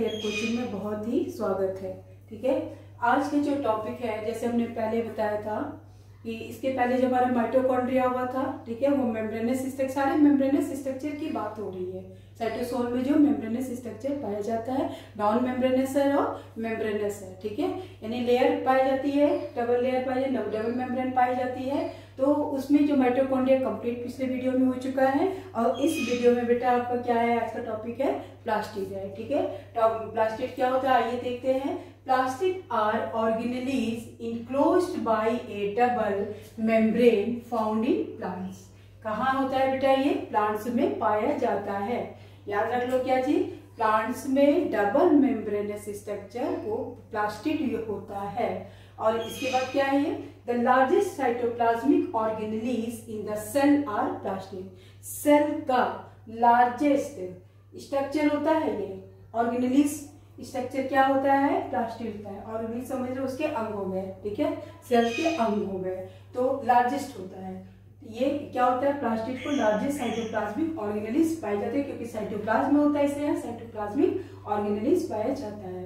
Career coaching में बहुत ही स्वागत है। ठीक है, आज के जो टॉपिक है, जैसे हमने पहले बताया था कि इसके पहले जो हमारा माइटोकॉन्ड्रिया हुआ था, ठीक है, वो मेम्ब्रेनस स्ट्रक्चर, सारे मेम्ब्रेनस स्ट्रक्चर की बात हो रही है। साइटोसोल में जो मेम्ब्रेनस स्ट्रक्चर पाया जाता है, नॉन मेम्ब्रेनस है और मेम्ब्रेनस है। ठीक है, यानी लेयर पाई जाती है, डबल लेयर पाई जाती है, डबल मेम्ब्रेन पाई जाती है। तो उसमें जो माइटोकॉन्ड्रिया कंप्लीट पिछले वीडियो में हो चुका है, और इस वीडियो में बेटा आपका क्या है, आज का टॉपिक है प्लास्टिड है। ठीक है, प्लास्टिड क्या होता है आइए देखते हैं। Plastid are organelles enclosed by a double membrane found in plants। कहाँ होता है बेटा, ये प्लांट्स में पाया जाता है। याद रख लो क्या चीज, प्लांट्स में डबल मेम्ब्रेनस स्ट्रक्चर को प्लास्टिड होता है। और इसके बाद क्या है, the largest cytoplasmic organelles in the cell are plastid. Cell का लार्जेस्ट स्ट्रक्चर होता है ये ऑर्गेनेल्स स्ट्रक्चर क्या होता है, प्लास्टिड होता है। और भी समझ रहे उसके अंग हो गए, ठीक है, सेल के अंग हो गए, तो लार्जेस्ट होता है। ये क्या होता है, प्लास्टिड को लार्जेस्ट साइटोप्लाज्मिक ऑर्गेनेल्स पाए जाते हैं, क्योंकि साइटोप्लाज्म होता है इसलिए साइटोप्लाज्मिक ऑर्गेनेल्स पाया जाता है।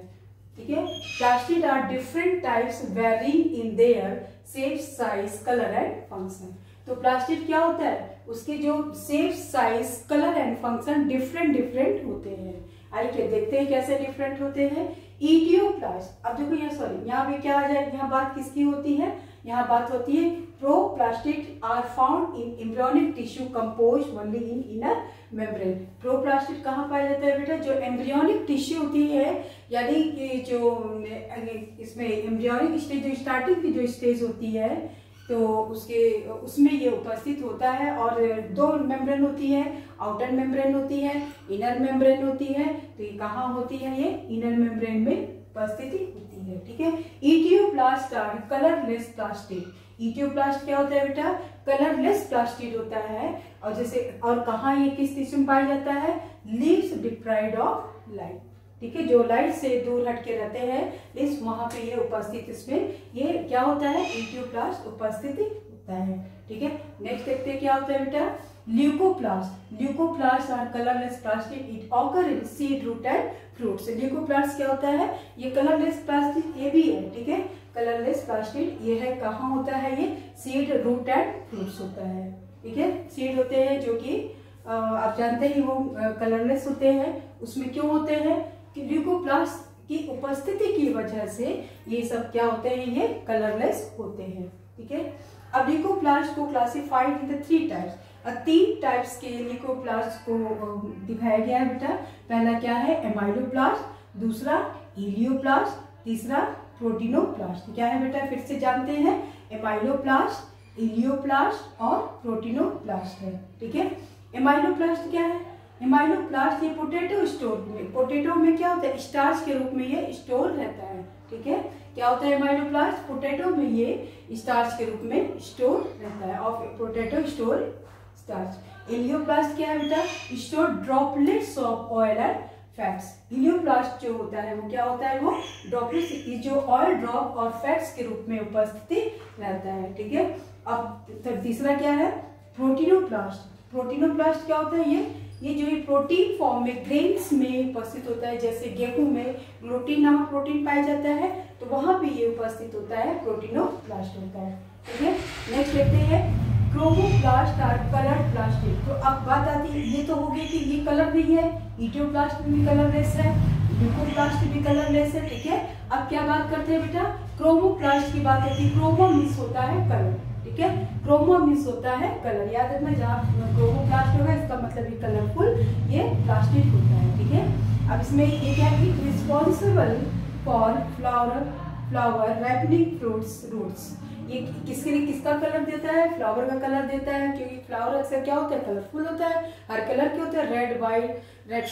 ठीक है, plastid are different types varying in their shape, size, colour and function. तो प्लास्टिड क्या होता है, उसके जो shape, size, colour and function different होते हैं। आइए देखते हैं कैसे डिफरेंट होते हैं। इडियोप्लास्ट, अब देखो यहाँ सॉरी यहाँ भी क्या आ जाए, यहाँ बात किसकी होती है, यहाँ बात होती है proplastid are found in embryonic tissue composed only in inner membrane. Proplastid कहाँ पाया जाता है बेटा, जो एम्ब्रियोनिक टिश्यू होती है, यानी कि जो इसमें एम्ब्रियोनिक स्टेज, जो स्टार्टिंग की जो स्टेज होती है, तो उसमें ये उपस्थित होता है। और दो मेम्ब्रेन होती है, आउटर मेम्ब्रेन होती है, इनर मेम्ब्रेन होती है। तो ये कहाँ होती है, ये इनर मेम्ब्रेन में उपस्थिति होती है। ठीक है, इडियोप्लास्ट आर कलरलेस प्लास्टिड। इडियोप्लास्ट क्या होता है बेटा, कलरलेस प्लास्टिड होता है। और जैसे और कहाँ ये किस टिश्यू में पाया जाता है, लीव्स डिप्राइव्ड ऑफ लाइट। ठीक है, जो लाइट से दूर हटके रहते हैं इस वहां पे ये उपस्थित, इसमें ये क्या होता है, इडियोप्लास्ट उपस्थिति होता है। ठीक है, नेक्स्ट देखते हैं क्या होता है बेटा, leucoplast. Leucoplast are colourless plastid, it occur in seed, root and fruits. Leucoplast क्या होता है, ये कलरलेस प्लास्टिड ये भी है। ठीक है, कलरलेस प्लास्टिड ये है, कहाँ होता है, ये सीड, रूट एंड फ्रूट्स होता है। ठीक है, सीड होते हैं जो कि आप जानते ही वो कलरलेस होते हैं। उसमें क्यों होते हैं कि ल्यूकोप्लास्ट की उपस्थिति की वजह से ये सब क्या होते हैं, ये कलरलेस होते हैं। ठीक है, अब ल्यूकोप्लास्ट को classified in the 3 types. 3 types के ल्यूकोप्लास्ट को दिखाया गया है बेटा। पहला क्या है, एमाइलोप्लास्ट, दूसरा इलियोप्लास्ट, तीसरा प्रोटीनोप्लास्ट। क्या है बेटा, फिर से जानते हैं, एमाइलोप्लास्ट, इलियोप्लास्ट और प्रोटीनोप्लास्ट है। ठीक है, एमाइलोप्लास्ट क्या है, एमाइलोप्लास्ट ये पोटैटो स्टोर में, पोटैटो में क्या होता है, स्टार्च के रूप में ये स्टोर रहता है। ठीक है, क्या होता है एमाइलोप्लास्ट, पोटैटो में ये स्टार्च के रूप में स्टोर रहता है, और पोटैटो स्टोर स्टार्च। इलियोप्लास्ट क्या है बेटा, store droplets of oil and fats. Elaioplast जो होता है वो क्या होता है, वो ड्रॉपलेट्स, जो ऑयल ड्रॉप और फैट्स के रूप में उपस्थित रहता है। ठीक है, अब तीसरा क्या है, प्रोटीनोप्लास्ट। प्रोटीनोप्लास्ट क्या होता है, ये जो ये प्रोटीन फॉर्म में ग्रेन्स में उपस्थित होता है, जैसे गेहूं में ग्लूटीन नामक प्रोटीन पाया जाता है, तो वहां पे ये उपस्थित होता है, प्रोटीनोप्लास्ट होता है। ठीक है, नेक्स्ट देखते हैं, क्रोमोप्लास्ट आर कलर्ड प्लास्टिड। तो अब बात आती है, ये तो हो गई कि ये कलर नहीं है, इडियोप्लास्ट भी कलरलेस है, ल्यूकोप्लास्ट भी कलरलेस है। ठीक है, अब क्या बात करते हैं बेटा, क्रोमोप्लास्ट की बात होती है। क्रोमो मीन्स होता है कलर। ठीक है, क्रोमो मीन्स होता है कलर, याद रखना, जहाँ क्रोमोप्लास्ट होगा इसका मतलब ये कलरफुल, ये प्लास्टिड होता है। ठीक है, अब इसमें ये क्या है, responsible for flower ripening fruits, roots. ये किसके लिए, किसका कलर देता है, फ्लावर का कलर देता है, क्योंकि फ्लावर अक्सर क्या होता है, कलरफुल होता है, हर कलर के होते हैं, red, white, red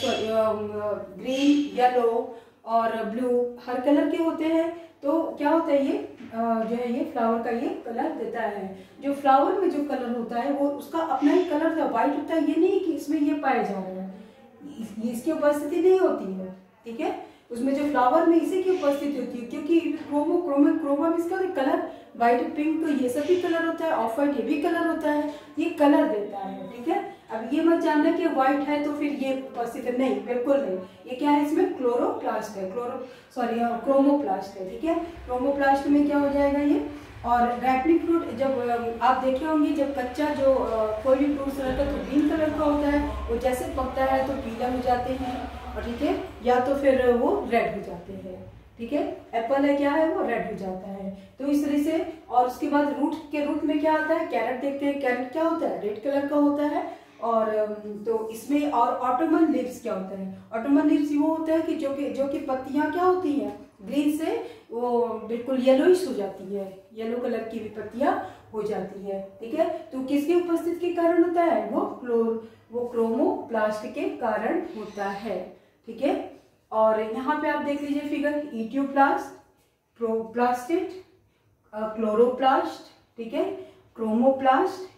green, yellow और ब्लू, हर कलर के होते हैं। तो क्या होता है, ये जो है ये फ्लावर का ये कलर देता है। जो फ्लावर में जो कलर होता है वो उसका अपना ही कलर व्हाइट होता है, ये नहीं कि इसमें ये पाया जा रहा है, इसकी उपस्थिति नहीं होती है। ठीक है, उसमें जो फ्लावर में इसी की उपस्थिति होती है, क्योंकि क्रोमा में इसका कलर व्हाइट, पिंक, तो ये सभी कलर होता है, ऑफ व्हाइट ये भी कलर होता है, ये कलर देता है। ठीक है, अब ये मत जानना कि व्हाइट है तो फिर ये उपस्थित है, नहीं, बिल्कुल नहीं। ये क्या है, इसमें क्लोरोप्लास्ट है, क्रोमोप्लास्ट है, ठीक है। क्रोमोप्लास्ट में क्या हो जाएगा ये। और रैपनिक फ्रूट जब आप देखे होंगे, जब कच्चा जो कोई भी फ्रूट्स रहता है तो ग्रीन कलर का होता है, वो जैसे पकता है तो पीला हो जाते हैं, और ठीक है, या तो फिर वो रेड हो जाते हैं, ठीक है। एप्पल है, क्या है, वो रेड हो जाता है। तो इस तरह से, और उसके बाद रूट में क्या आता है, कैरेट देखते हैं, कैरेट क्या होता है, रेड कलर का होता है। और तो इसमें, और ऑटोमन लीव्स क्या होता है, ऑटोमन लीव्स वो होता है कि जो कि पत्तियां क्या होती हैं, ग्रीन से वो बिल्कुल येलोइश हो जाती है, येलो कलर की भी पत्तियां हो जाती है, ठीक है। तो किसके उपस्थिति के कारण होता है, वो क्रोमोप्लास्ट के कारण होता है, ठीक है। और यहाँ पे आप देख लीजिए फिगर, इटियोप्लास्ट, प्रोप्लास्टिड, क्लोरोप्लास्ट, ठीक है, क्रोमोप्लास्ट,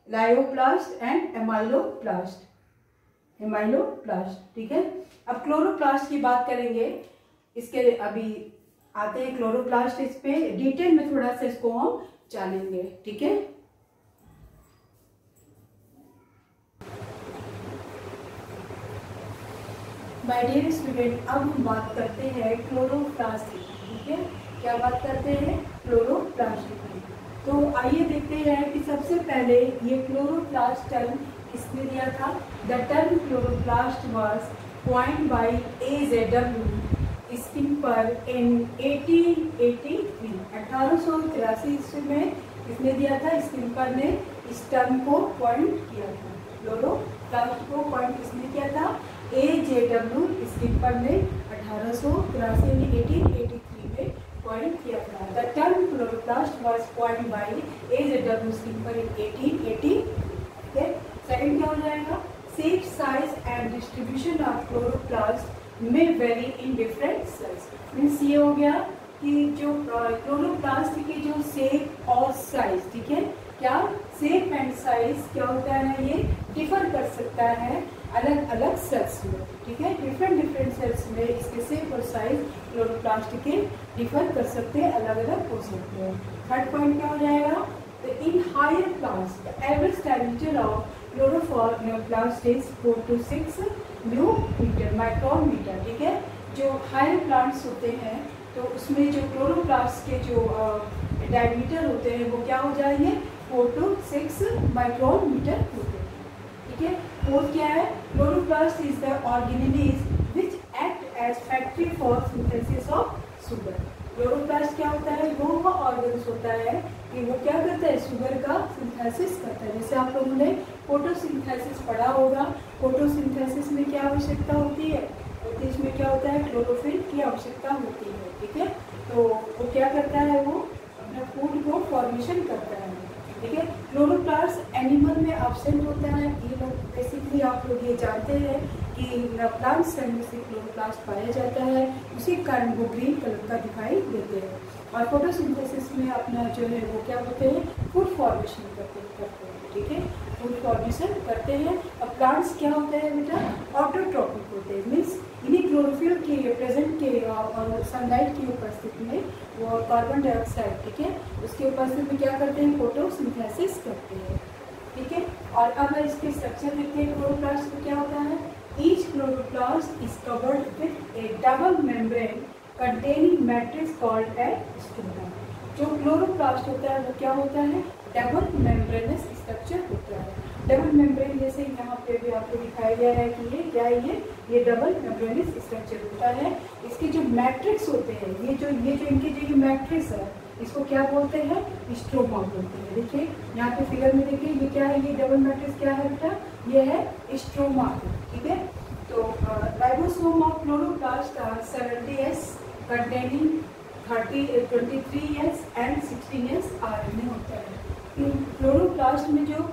लायोप्लास्ट एंड एमाइलोप्लास्ट, ठीक है। अब क्लोरोप्लास्ट की बात करेंगे, इसके अभी आते हैं क्लोरोप्लास्ट, इस पे डिटेल में थोड़ा सा इसको हम जानेंगे, ठीक है। माय डियर स्टूडेंट, अब हम बात करते हैं क्लोरोप्लास्ट की, ठीक है। क्या बात करते हैं, क्लोरोप्लास्ट की। तो आइए देखते हैं कि सबसे पहले ये क्लोरोप्लास्ट टर्म किसने दिया था। The term chloroplast was coined by A.J.W. Schimper इन 1883, 1883 ईस्वी में किसने दिया था, स्किम्पर ने इस टर्म को कॉइन किया था। क्लोरोप्लास्ट को कॉइन किसने किया था, A.J.W. स्किम्पर ने 1883 में कॉइन किया था। The term chloroplast was coined by A.J.W. Schimper in 1880। Second क्या हो जाएगा, shape, size and distribution of chloroplast में very in different cells. Means ये हो गया कि जो क्लोरोप्लास्ट की जो शेप और साइज, ठीक है, क्या शेप एंड साइज क्या होता है, ये डिफर कर सकता है अलग अलग सेल्स में, ठीक है। डिफरेंट सेल्स में इसके शेप और साइज क्लोरोप्लास्ट के डिफर कर सकते हैं, अलग अलग हो सकते हैं। थर्ड पॉइंट क्या हो जाएगा, in higher plants the average diameter of chloroplast is 4 to 6 micron metre, ठीक है। जो हायर प्लांट्स होते हैं तो उसमें जो क्लोरोप्लास्ट के जो डायमीटर होते हैं वो क्या हो जाएंगे, 4 to 6 माइक्रोन मीटर होते हैं, ठीक है। फोर्थ क्या है, chloroplast is the organelles which act as factory for synthesis of sugar. Chloroplast क्या होता है, वो ऑर्गन्स होता है कि वो क्या करता है, शुगर का सिंथेसिस करता है। जैसे आप लोगों ने फोटोसिंथेसिस पढ़ा होगा, फोटोसिंथेसिस में क्या आवश्यकता होती है, तो इसमें क्या होता है, क्लोरोफिल की आवश्यकता होती है, ठीक है। तो वो क्या करता है, वो अपना फूड को फॉर्मेशन करता है, ठीक है। क्लोरोप्लास्ट एनिमल में एब्सेंट होता है, ये लोग बेसिकली आप लोग ये जानते हैं कि प्लांट सेल में से क्लोरोप्लास्ट पाया जाता है, उसी कारण वो ग्रीन कलर का दिखाई देते हैं। और फोटोसिंथेसिस में अपना जो है वो क्या होते हैं, फूड फॉर्मेशन करते हैं, ठीक है, फूड फॉर्मेशन करते हैं। अब प्लांट्स क्या होते हैं बेटा, ऑटोट्रॉपिक होते हैं, मीन्स इन्हीं क्लोरोफिल के प्रेजेंट के और सनलाइट की उपस्थिति में वो कार्बन डाइऑक्साइड, ठीक है, उसके उपस्थिति में क्या करते हैं, फोटोसिंथेसिस करते हैं, ठीक है। और अब इसके स्ट्रक्चर देखते हैं क्लोरोप्लास्ट को क्या होता है। Each chloroplast is covered with A double membrane containing matrix called a stoma. जो क्लोरोप्लास्ट होता है वो क्या होता है, डबल मेम्ब्रेनस स्ट्रक्चर होता है। डबल मेम्ब्रेन जैसे यहाँ पे भी आपको दिखाया गया है कि ये क्या है, ये डबल मेम्ब्रेनस स्ट्रक्चर होता है। इसके जो मैट्रिक्स होते हैं, ये जो इनके जो मैट्रिक्स है, इसको क्या बोलते हैं, स्ट्रोमा बोलते हैं। देखिए यहाँ पे फिगर में देखिए, ये क्या है, ये डबल मैट्रिक्स क्या है बेटा, ये है स्ट्रोमा, ठीक है। तो ribosome of chloroplast are 70S containing 23S and 16S RNA होता है। क्लोरोप्लास्ट में जो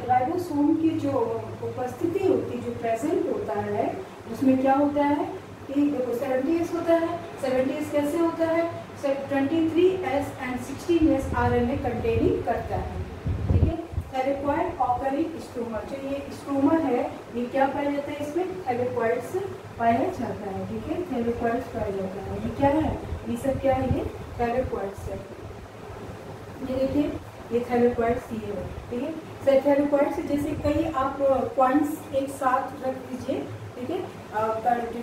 राइबोसोम की जो उपस्थिति होती है, जो प्रेजेंट होता है, उसमें क्या होता है कि देखो 70S होता है। 70S कैसे होता है, 23S and 16S RNA containing करता है, ठीक है। थैलेक्वाइड ऑकरिंग स्ट्रोमा, जो ये स्ट्रोमा है ये क्या पाया जाता है, इसमें थैलेक्वाइड्स पाया जाता है, ठीक है, थैलेक्वाइड्स पाया जाता है। ये क्या है, ये सब क्या है, ये थैलेक्वाइड्स है। ये देखिए ये थैलेकोइड्स ये है, ठीक है। थैलेकोइड्स जैसे कई आप पॉइंट्स एक साथ रख दीजिए, ठीक है,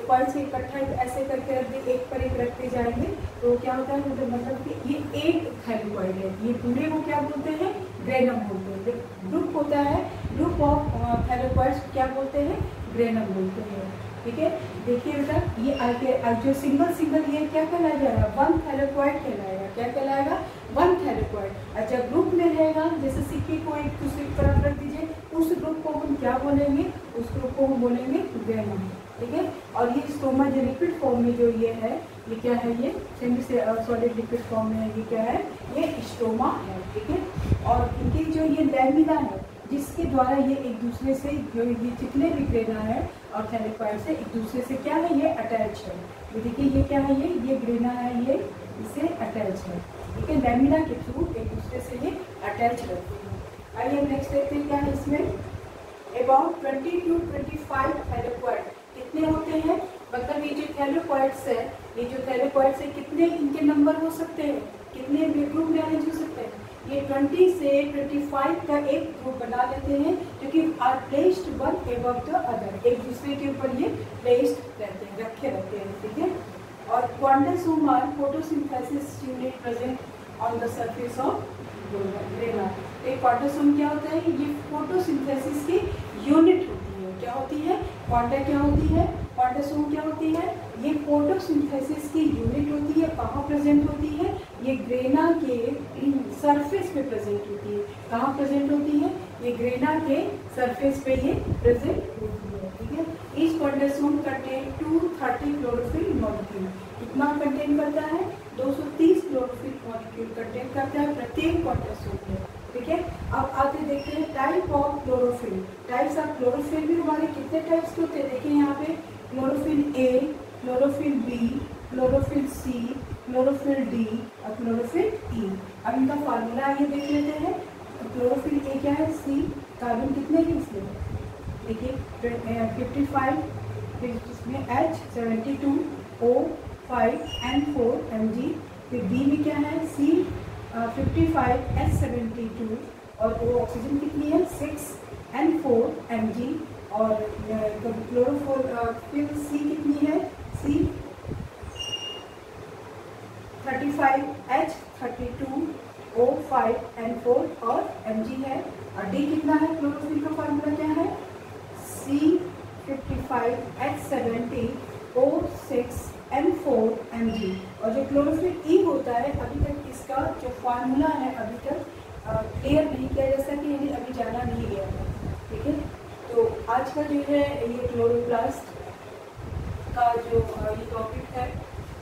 पॉइंट्स इकट्ठा ऐसे करके रख दिए, एक पर एक रखते जाएंगे तो क्या होता है, मतलब कि ये एक थैलेकोइड है, ये पूरे को क्या बोलते हैं, ग्रेनम बोलते हैं। ग्रुप होता है, ग्रुप ऑफ थैलेकोइड्स क्या बोलते हैं, ग्रेनम बोलते हैं, ठीक है। देखिए बेटा, ये जो सिंगल ये क्या कहलाया जाएगा, वन थैलेकोइड कहलाएगा, क्या कहलाएगा, वन थैलेकोइड। अच्छा, ग्रुप में रहेगा, जैसे सिक्के को एक दूसरे की तरफ रख दीजिए, उस ग्रुप को हम क्या बोलेंगे, उस ग्रुप को हम बोलेंगे ग्रेनम, ठीक है। और ये स्टोमा जो लिक्विड फॉर्म में जो ये है, ये क्या है, ये सेमी सॉलिड लिक्विड फॉर्म में है, ये क्या है, ये स्टोमा है, ठीक है। और इनकी जो ये लैमिना है, जिसके द्वारा ये एक दूसरे से जो ये जितने भी ग्रेना है और थैलेकोइड से एक दूसरे से क्या है, ये अटैच है। ये देखिए, ये क्या है, ये ग्रेना है, ये इससे अटैच है, ठीक है। लैमिना के थ्रू एक दूसरे से ये अटैच रहते हैं। आइए नेक्स्ट देखते हैं क्या है इसमें। अबाउट 20 to 25 थैलेकोइड कितने होते हैं, मतलब ये जो थैलेकोइड्स है, ये जो थैलेकोइड्स है कितने इनके नंबर हो सकते हैं, कितने ग्रुप में अरेंज हो सकते हैं। ये 20 से 25 का एक ग्रुप बना लेते हैं, क्योंकि are placed one above the other, एक दूसरे के ऊपर ये प्लेस्ड रहते हैं, रखे रहते हैं, ठीक है। और quantosome are photosynthesis unit present on the surface of grana. एक क्वांटोसोम क्या होता है, ये फोटोसिंथेसिस की यूनिट होती है, क्या होती है, क्वांटा क्या होती है, क्वांटोसोम क्या होती है, ये फोटोसिंथेसिस की यूनिट होती है। कहाँ प्रेजेंट होती है, ये ग्रेना के सरफेस पे प्रेजेंट होती है। कहाँ प्रेजेंट होती है, ये ग्रेना के सरफेस पे ये प्रेजेंट होती है, ठीक है। Each quantosome contain 230 chlorophyll molecule. कितना कंटेन करता है, 230 क्लोरोफिल मॉलिक्यूल कंटेन करता है प्रत्येक क्वांटोसोम में, ठीक है। अब आते देखते हैं type of chlorophyll. Types of chlorophyll भी हमारे कितने टाइप्स के होते हैं, देखिए यहाँ पे chlorophyll A, chlorophyll B, chlorophyll C, chlorophyll D और क्लोरोफिल ई। अब इनका फार्मूला ये देख लेते हैं। क्लोरोफिल ए क्या है, सी, कार्बन कितने हैं इसमें, देखिए 55, फिर इसमें H 72, O 5, N4 Mg, फिर डी में क्या है, C 55, H 72 और वो ऑक्सीजन कितनी है, 6 N4 Mg और क्लोरोफिल सी कितनी है, C 35, H 32, O 5, N4 और Mg है। और डी कितना है, क्लोरोफिल का फार्मूला क्या है, C 55, H 70, O 6, N4 Mg। और जो क्लोरोफिल ई होता है, अभी तक इसका जो फार्मूला है अभी तक क्लियर नहीं किया, जैसा कि ये अभी जाना नहीं गया है, ठीक है। तो आज का जो है ये क्लोरोप्लास्ट का जो ये टॉपिक है,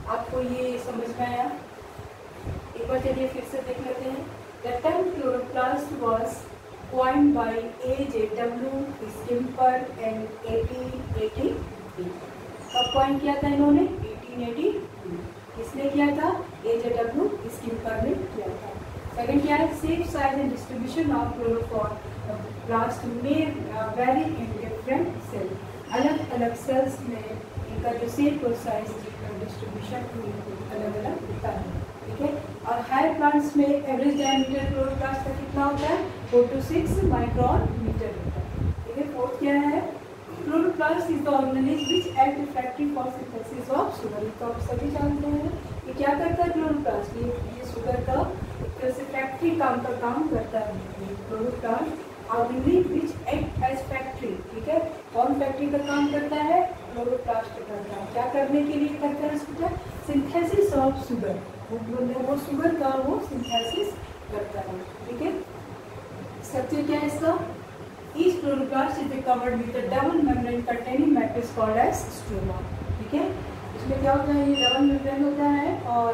आपको ये समझ में आया। एक बार चलिए फिर से देख लेते हैं। The term chloroplast was coined by A.J.W. Schimper इन 1883। कब कॉइन किया था इन्होंने, 1883। किसने किया था, A.J.W. स्किम्पर ने किया था। सेकंड क्या है, safe size and distribution of chloroplast में वेरी इन डिफरेंट सेल। अलग अलग सेल्स में इनका जो सेफ और साइज डिस्ट्रीब्यूशन अलग अलग होता है, ठीक है। और हायर प्लांट्स में एवरेज डायमीटर क्लोरोप्लास्ट का कितना होता है, 4 to 6 माइक्रोन मीटर होता है, ठीक है। फोर्थ क्या है, chloroplast is the organellism which act effective for synthesis of sugar. तो आप सभी जानते हैं कि क्या करता है क्लोरोप्लास्ट, ये शुगर का एक तरह से फैक्ट्री काम का काम करता है। Chloroplast organellism which act as factory, ठीक है। कौन फैक्ट्री का काम करता है, क्लोरोप्लास्ट करता है। क्या करने के लिए करता है इसको, सिंथेसिस ऑफ शुगर, वो शुगर का वो सिंथेसिस करता है, ठीक है। स्ट्रक्चर क्या है इसका, each chloroplast is covered with a double membrane containing matrix called as stroma, ठीक है। इसमें क्या होता है, ये डबल मेम्ब्रेन होता है और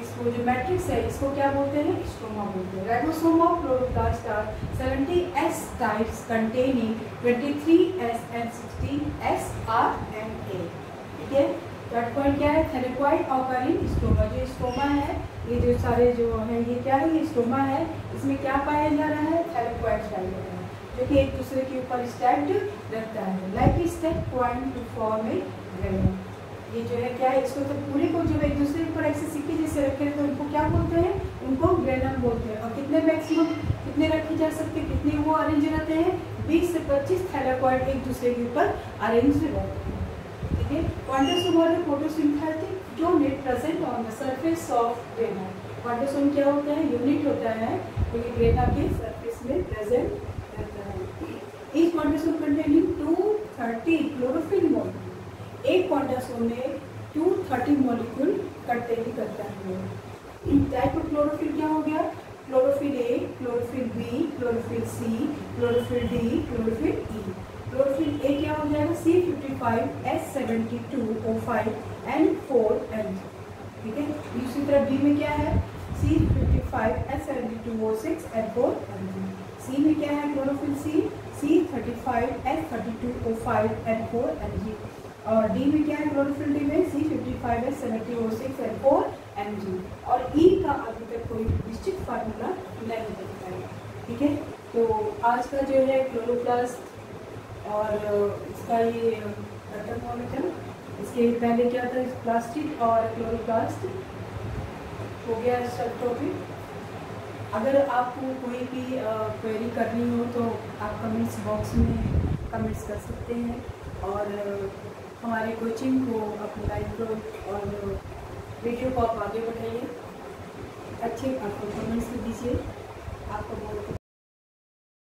इसको जो मैट्रिक्स है इसको क्या बोलते हैं, स्ट्रोमा बोलते हैं। Ribosome of chloroplast are 70 S types containing 23 S and 16 S RNA, ठीक है। थर्ड पॉइंट क्या है, थैलेकोइड ऑकर इन स्टोमा। जो स्टोमा है, ये जो सारे जो है ये क्या है, ये स्टोमा है। इसमें क्या पाया जा रहा है, थैलेकोइड पाया जा रहा है, जो कि एक दूसरे के ऊपर स्टैक्ड रहता है, like step point to form a granum. ये जो है क्या है, इसको तो पूरे को जब एक दूसरे पर ऐसे सिक्के जैसे रखे रहते हैं उनको क्या बोलते हैं, उनको ग्रेनम बोलते हैं। और कितने मैक्सिमम कितने रखे जा सकते हैं, कितने वो अरेंज रहते हैं, 20 से 25 थैलाकॉइड एक दूसरे के ऊपर अरेंज रहते हैं। ठीक है, क्वांटोसोम और photosynthetic unit present on the surface of grana. Quantosome क्या होता है, यूनिट होता है तो ये ग्रेना के सरफेस में प्रेजेंट रहता है। इस क्वांटोसोम कंटेनिंग 230 क्लोरोफिल मॉलिक्यूल, एक क्वांटोसोम में 230 मॉलिक्यूल कंटेन करता है। टाइप ऑफ क्लोरोफिल क्या हो गया, chlorophyll A, chlorophyll B, chlorophyll C, chlorophyll D, chlorophyll E. Chlorophyll A क्या हो जाएगा, C55H72O5 N4N। ठीक है, दूसरी तरफ बी में क्या है, C55H72O6 N4N। सी में क्या है क्लोरोफिल सी, C35H32O5 N4Ng। और डी में क्या है क्लोरोफिल डी में, C55H70O6 N4Mg। और ई का अभी तक कोई निश्चित फार्मूला नहीं बनता है। ठीक है, तो आज का जो है क्लोरोप्लास्ट और इसका ये एटमोमीटर, इसके पहले क्या था, प्लास्टिक और क्लोरोप्लास्ट हो गया सब टॉपिक। अगर आपको कोई भी क्वेरी करनी हो तो आप कमेंट्स बॉक्स में कमेंट्स कर सकते हैं, और हमारे कोचिंग को अपने लाइक को और वीडियो को आप आगे बढ़ाइए, अच्छे आपको कमेंट्स दीजिए। आपको बहुत